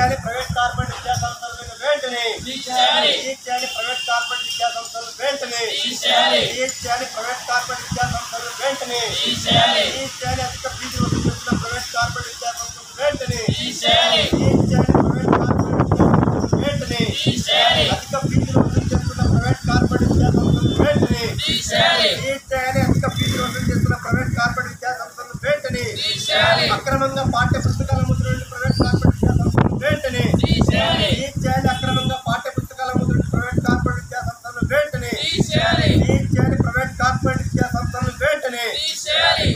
చేయాలి private corporate విద్యా సంస్థలను వెంటనే చేయాలి ప్రైవేట్ కార్పొరేట్ విద్యా సంస్థలను వెంటనే చేయాలి ప్రైవేట్ కార్పొరేట్ విద్యా సంస్థలను వెంటనే చేయాలి అధిక ఫీజులు వసూలు చేస్తున్న ప్రైవేట్ కార్పొరేట్ విద్యా సంస్థలను వెంటనే చేయాలి ప్రైవేట్ కార్పొరేట్ విద్యా సంస్థలను వెంటనే అధిక ఫీజులు వసూలు చేస్తున్న ప్రైవేట్ కార్పొరేట్ విద్యా సంస్థలను వెంటనే అధిక ఫీజులు వసూలు చేస్తున్న ప్రైవేట్ కార్పొరేట్ విద్యా సంస్థలను వెంటనే అక్రమంగా పాఠ్య పుస్తకాల ముద్రణ ప్రైవేట్ కార్పొరేట్ విద్యా సంస్థలను వెంటనే అక్రమంగా పాఠ్య పుస్తకాల ముద్రణ ప్రైవేట్ కార్పొరేట్ విద్యా సంస్థలను వెంటనే ప్రైవేట్ కార్పొరేట్ విద్యా సంస్థలను వెంటనే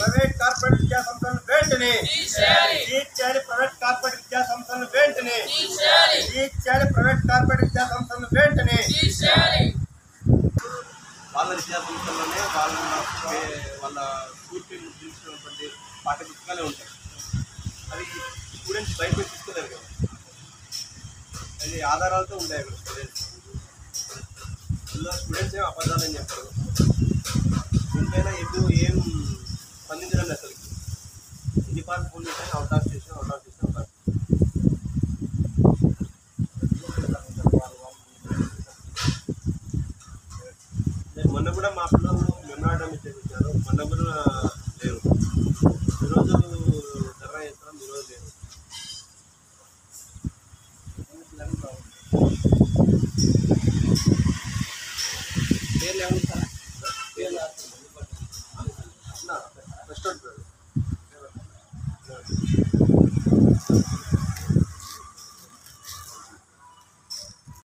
ప్రైవేట్ కార్పొరేట్ విద్యా సంస్థలను వెంటనే ప్రైవేట్ కార్పొరేట్ విద్యా సంస్థలను వెంటనే ప్రైవేట్ కార్పొరేట్ విద్యా సంస్థలను వెంటనే వాళ్ళ విద్యా సంస్థల్లోనే వాళ్ళ పూర్తి ముద్రించినటువంటి పాఠ్య పుస్తకాలే ఉంటాయి. అది స్టూడెంట్స్ బయట తీసుకోలేరు కదా, అది ఆధారాలతో ఉంటాయి అక్కడ స్టూడెంట్స్. అందులో స్టూడెంట్స్ ఏం అబద్ధాలని చెప్పారు, దీనిపైన ఏం స్పందించడం లేదు అసలు. ఎన్ని పార్లు ఫోన్ చేశాను, అవుట్ ఆఫ్ చేసాం. మొన్న కూడా మా పిల్లలు మెమరాండం ఇచ్చేసారు, మొన్న కూడా లేరు. ఈరోజు